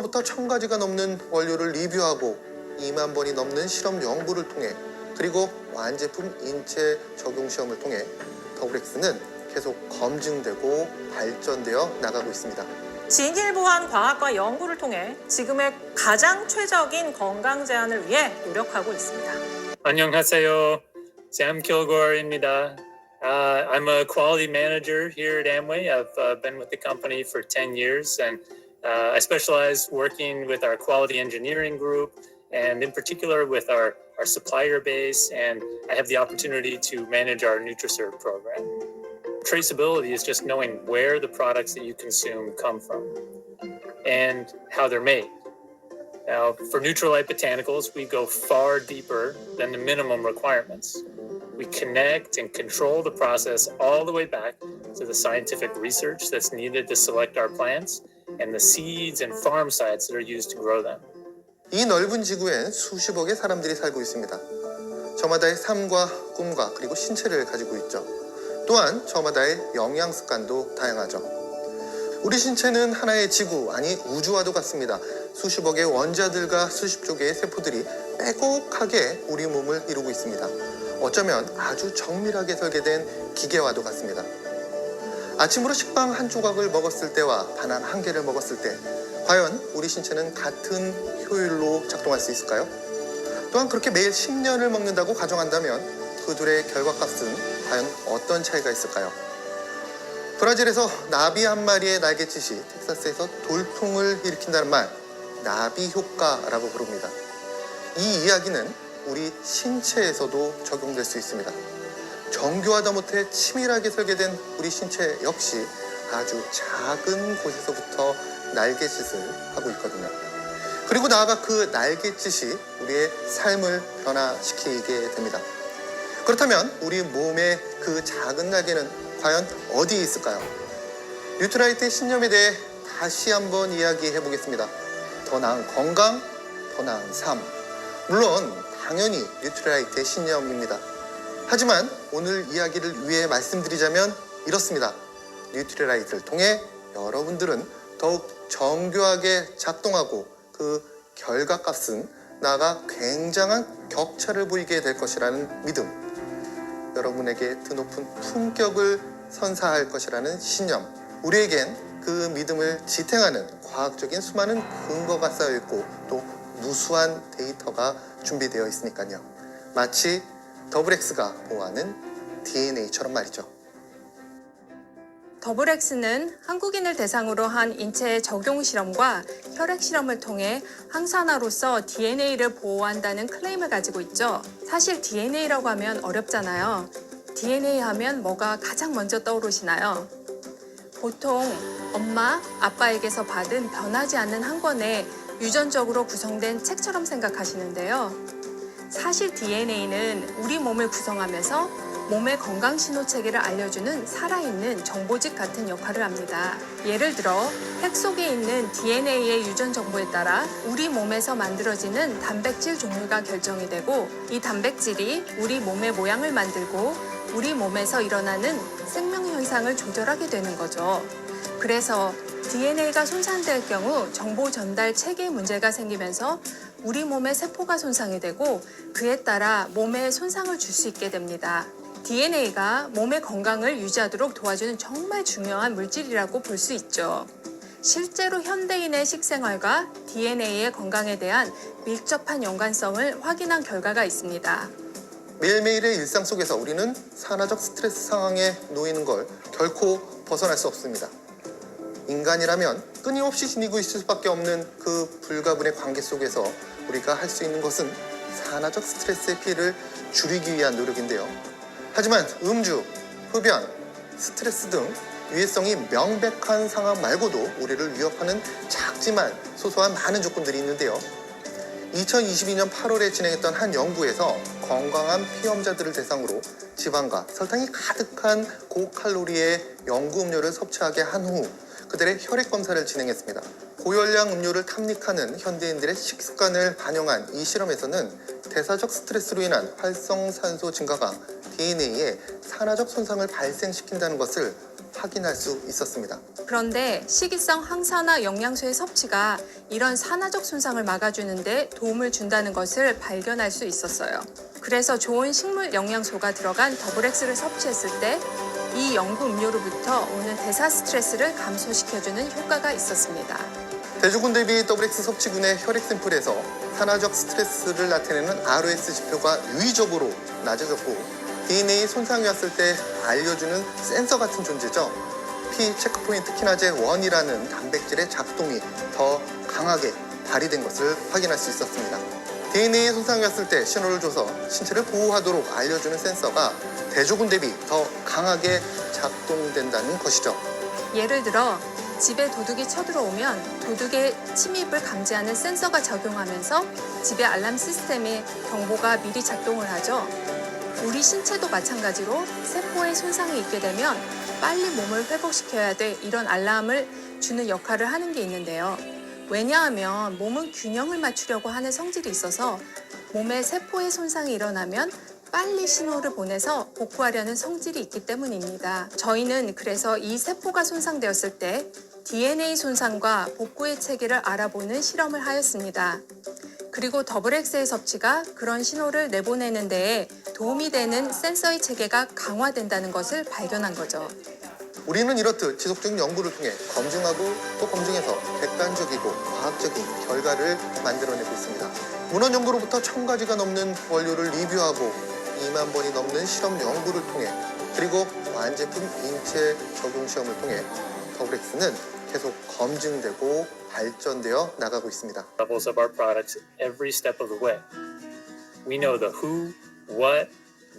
1000번으로부터 1000가지가 넘는 원료를 리뷰하고 2만 번이 넘는 실험 연구를 통해 그리고 완제품 인체 적용 시험을 통해 더블엑스는 계속 검증되고 발전되어 나가고 있습니다. 진일보한 과학과 연구를 통해 지금의 가장 최적인 건강 제한을 위해 노력하고 있습니다. 안녕하세요. Sam Kilgore입니다. I'm a quality manager here at Amway. I've been with the company for 10 years, and I specialize working with our quality engineering group, and in particular with our supplier base, and I have the opportunity to manage our NutriServe program. Traceability is just knowing where the products that you consume come from and how they're made. Now, for Nutrilite Botanicals, we go far deeper than the minimum requirements. We connect and control the process all the way back to the scientific research that's needed to select our plants and the seeds and farm sites that are used to grow them. 이 넓은 지구엔 수십억의 사람들이 살고 있습니다. 저마다의 삶과 꿈과 그리고 신체를 가지고 있죠. 또한 저마다의 영양 습관도 다양하죠. 우리 신체는 하나의 지구, 아니 우주와도 같습니다. 수십억의 원자들과 수십조 개의 세포들이 빼곡하게 우리 몸을 이루고 있습니다. 어쩌면 아주 정밀하게 설계된 기계와도 같습니다. 아침으로 식빵 한 조각을 먹었을 때와 바나나 한 개를 먹었을 때 과연 우리 신체는 같은 효율로 작동할 수 있을까요? 또한 그렇게 매일 10년을 먹는다고 가정한다면 그 둘의 결과값은 과연 어떤 차이가 있을까요? 브라질에서 나비 한 마리의 날갯짓이 텍사스에서 돌풍을 일으킨다는 말, 나비 효과라고 부릅니다. 이 이야기는 우리 신체에서도 적용될 수 있습니다. 정교하다 못해 치밀하게 설계된 우리 신체 역시 아주 작은 곳에서부터 날갯짓을 하고 있거든요. 그리고 나아가 그 날갯짓이 우리의 삶을 변화시키게 됩니다. 그렇다면 우리 몸의 그 작은 날개는 과연 어디에 있을까요? 뉴트라이트의 신념에 대해 다시 한번 이야기해 보겠습니다. 더 나은 건강, 더 나은 삶. 물론 당연히 뉴트라이트의 신념입니다. 하지만 오늘 이야기를 위해 말씀드리자면 이렇습니다. 뉴트라이트를 통해 여러분들은 더욱 정교하게 작동하고 그 결과값은 나아가 굉장한 격차를 보이게 될 것이라는 믿음, 여러분에게 드높은 품격을 선사할 것이라는 신념, 우리에겐 그 믿음을 지탱하는 과학적인 수많은 근거가 쌓여있고 또 무수한 데이터가 준비되어 있으니까요. 마치 더블엑스가 보호하는 DNA처럼 말이죠. 더블엑스는 한국인을 대상으로 한 인체 적용 실험과 혈액 실험을 통해 항산화로서 DNA를 보호한다는 클레임을 가지고 있죠. 사실 DNA라고 하면 어렵잖아요. DNA 하면 뭐가 가장 먼저 떠오르시나요? 보통 엄마, 아빠에게서 받은 변하지 않는 한 권의 유전적으로 구성된 책처럼 생각하시는데요. 사실 DNA는 우리 몸을 구성하면서 몸의 건강 신호 체계를 알려주는 살아있는 정보집 같은 역할을 합니다. 예를 들어 핵 속에 있는 DNA의 유전 정보에 따라 우리 몸에서 만들어지는 단백질 종류가 결정이 되고 이 단백질이 우리 몸의 모양을 만들고 우리 몸에서 일어나는 생명 현상을 조절하게 되는 거죠. 그래서 DNA가 손상될 경우 정보 전달 체계에 문제가 생기면서 우리 몸의 세포가 손상이 되고 그에 따라 몸에 손상을 줄 수 있게 됩니다. DNA가 몸의 건강을 유지하도록 도와주는 정말 중요한 물질이라고 볼 수 있죠. 실제로 현대인의 식생활과 DNA의 건강에 대한 밀접한 연관성을 확인한 결과가 있습니다. 매일매일의 일상 속에서 우리는 산화적 스트레스 상황에 놓이는 걸 결코 벗어날 수 없습니다. 인간이라면 끊임없이 지니고 있을 수밖에 없는 그 불가분의 관계 속에서 우리가 할 수 있는 것은 산화적 스트레스의 피해를 줄이기 위한 노력인데요. 하지만 음주, 흡연, 스트레스 등 위해성이 명백한 상황 말고도 우리를 위협하는 작지만 소소한 많은 조건들이 있는데요. 2022년 8월에 진행했던 한 연구에서 건강한 피험자들을 대상으로 지방과 설탕이 가득한 고칼로리의 연구 음료를 섭취하게 한 후 그들의 혈액 검사를 진행했습니다. 고열량 음료를 탐닉하는 현대인들의 식습관을 반영한 이 실험에서는 대사적 스트레스로 인한 활성산소 증가가 DNA에 산화적 손상을 발생시킨다는 것을 확인할 수 있었습니다. 그런데 식이성 항산화 영양소의 섭취가 이런 산화적 손상을 막아주는데 도움을 준다는 것을 발견할 수 있었어요. 그래서 좋은 식물 영양소가 들어간 더블엑스를 섭취했을 때 이 연구 음료로부터 오는 대사 스트레스를 감소시켜주는 효과가 있었습니다. 대조군 대비 더블엑스 섭취군의 혈액 샘플에서 산화적 스트레스를 나타내는 ROS 지표가 유의적으로 낮아졌고 DNA 손상이 왔을 때 알려주는 센서 같은 존재죠. P 체크포인트 키나제 1이라는 단백질의 작동이 더 강하게 발휘된 것을 확인할 수 있었습니다. DNA 손상이 왔을 때 신호를 줘서 신체를 보호하도록 알려주는 센서가 대조군 대비 더 강하게 작동된다는 것이죠. 예를 들어 집에 도둑이 쳐들어오면 도둑의 침입을 감지하는 센서가 작용하면서 집의 알람 시스템에 경보가 미리 작동을 하죠. 우리 신체도 마찬가지로 세포에 손상이 있게 되면 빨리 몸을 회복시켜야 돼 이런 알람을 주는 역할을 하는 게 있는데요. 왜냐하면 몸은 균형을 맞추려고 하는 성질이 있어서 몸에 세포의 손상이 일어나면 빨리 신호를 보내서 복구하려는 성질이 있기 때문입니다. 저희는 그래서 이 세포가 손상되었을 때 DNA 손상과 복구의 체계를 알아보는 실험을 하였습니다. 그리고 더블엑스의 섭취가 그런 신호를 내보내는 데에 도움이 되는 센서의 체계가 강화된다는 것을 발견한 거죠. 우리는 이렇듯 지속적인 연구를 통해 검증하고 또 검증해서 객관적이고 과학적인 결과를 만들어내고 있습니다. 문헌 연구로부터 1000가지가 넘는 원료를 리뷰하고 2만 번이 넘는 실험 연구를 통해 그리고 완제품 인체 적용 시험을 통해 더블엑스는 계속 검증되고 발전되어 나가고 있습니다. Levels of our products every step of the way. We know the who, what,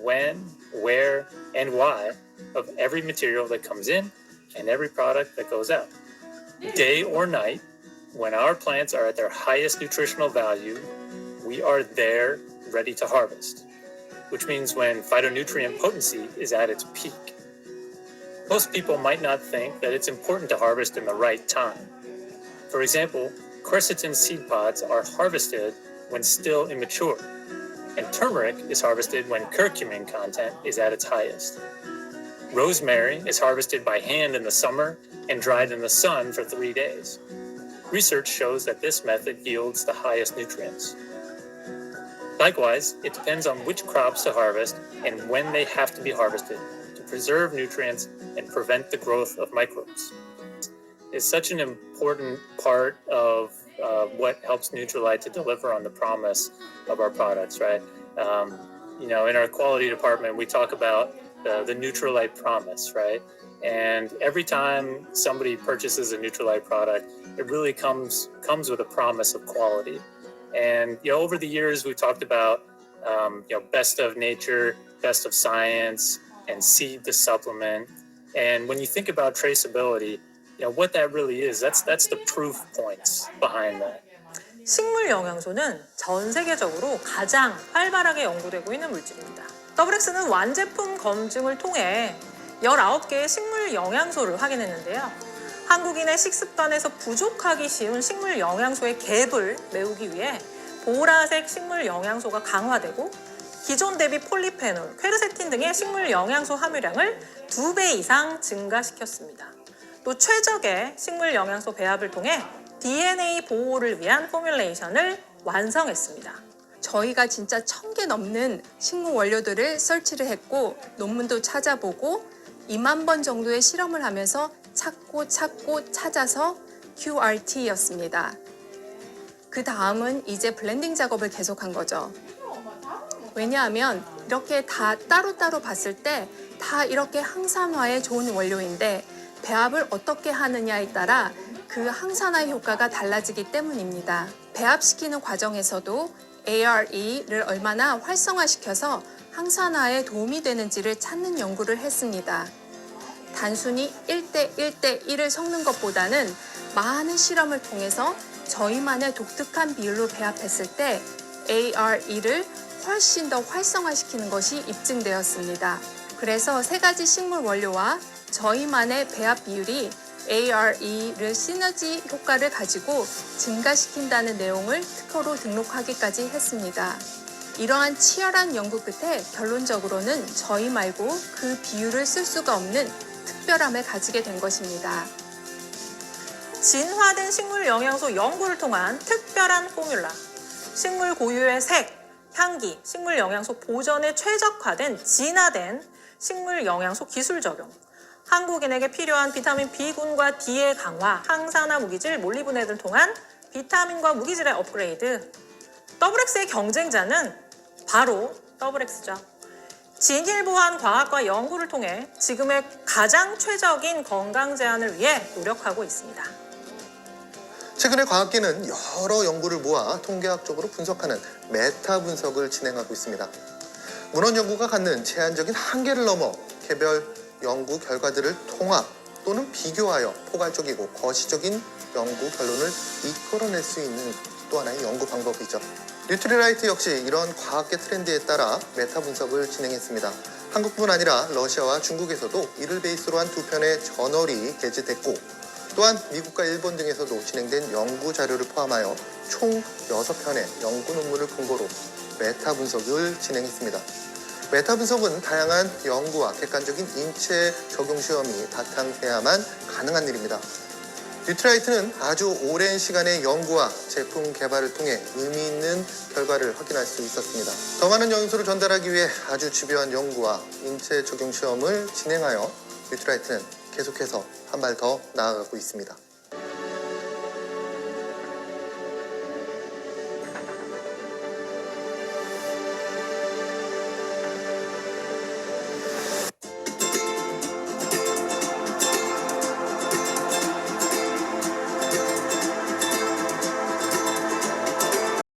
when, where, and why of every material that comes in and every product that goes out. Day or night, when our plants are at their highest nutritional value, we are there ready to harvest, which means when phytonutrient potency is at its peak. Most people might not think that it's important to harvest in the right time. For example, quercetin seed pods are harvested when still immature, and turmeric is harvested when curcumin content is at its highest. Rosemary is harvested by hand in the summer and dried in the sun for 3 days. Research shows that this method yields the highest nutrients. Likewise, it depends on which crops to harvest and when they have to be harvested to preserve nutrients and prevent the growth of microbes. It's such an important part of what helps Nutrilite to deliver on the promise of our products, right? In our quality department, we talk about the Nutrilite promise, right? And every time somebody purchases a Nutrilite product, it really comes with a promise of quality. And over the years, we've talked about best of nature, best of science, and seed to supplement. And when you think about traceability, what that really is, that's the proof points behind that. 식물 영양소는 전 세계적으로 가장 활발하게 연구되고 있는 물질입니다. 더블엑스는 완제품 검증을 통해 19개의 식물 영양소를 확인했는데요. 한국인의 식습관에서 부족하기 쉬운 식물 영양소의 갭을 메우기 위해 보라색 식물 영양소가 강화되고 기존 대비 폴리페놀, 퀘르세틴 등의 식물 영양소 함유량을 2배 이상 증가시켰습니다. 또 최적의 식물 영양소 배합을 통해 DNA 보호를 위한 포뮬레이션을 완성했습니다. 저희가 진짜 1000개 넘는 식물 원료들을 설치를 했고 논문도 찾아보고 2만 번 정도의 실험을 하면서 찾고 찾아서 QRT였습니다. 그 다음은 이제 블렌딩 작업을 계속한 거죠. 왜냐하면 이렇게 다 따로따로 봤을 때 다 이렇게 항산화에 좋은 원료인데 배합을 어떻게 하느냐에 따라 그 항산화 효과가 달라지기 때문입니다. 배합시키는 과정에서도 ARE를 얼마나 활성화시켜서 항산화에 도움이 되는지를 찾는 연구를 했습니다. 단순히 1대1대1을 섞는 것보다는 많은 실험을 통해서 저희만의 독특한 비율로 배합했을 때 ARE를 훨씬 더 활성화시키는 것이 입증되었습니다. 그래서 3가지 식물 원료와 저희만의 배합 비율이 ARE를 시너지 효과를 가지고 증가시킨다는 내용을 특허로 등록하기까지 했습니다. 이러한 치열한 연구 끝에 결론적으로는 저희 말고 그 비율을 쓸 수가 없는 특별함을 가지게 된 것입니다. 진화된 식물 영양소 연구를 통한 특별한 포뮬라, 식물 고유의 색, 향기, 식물 영양소 보존에 최적화된 진화된 식물 영양소 기술 적용, 한국인에게 필요한 비타민 B군과 D의 강화, 항산화 무기질 몰리브덴을 통한 비타민과 무기질의 업그레이드. 더블엑스의 경쟁자는 바로 더블엑스죠. 진일보한 과학과 연구를 통해 지금의 가장 최적인 건강 제한을 위해 노력하고 있습니다. 최근에 과학계는 여러 연구를 모아 통계학적으로 분석하는 메타 분석을 진행하고 있습니다. 문헌 연구가 갖는 제한적인 한계를 넘어 개별 연구 결과들을 통합 또는 비교하여 포괄적이고 거시적인 연구 결론을 이끌어낼 수 있는 또 하나의 연구 방법이죠. 뉴트리라이트 역시 이런 과학계 트렌드에 따라 메타 분석을 진행했습니다. 한국뿐 아니라 러시아와 중국에서도 이를 베이스로 한 2편의 저널이 게재됐고, 또한 미국과 일본 등에서도 진행된 연구 자료를 포함하여 총 6편의 연구 논문을 근거로 메타 분석을 진행했습니다. 메타 분석은 다양한 연구와 객관적인 인체 적용 시험이 바탕해야만 가능한 일입니다. 뉴트라이트는 아주 오랜 시간의 연구와 제품 개발을 통해 의미 있는 결과를 확인할 수 있었습니다. 더 많은 영양소를 전달하기 위해 아주 집요한 연구와 인체 적용 시험을 진행하여 뉴트라이트는 계속해서 한 발 더 나아가고 있습니다.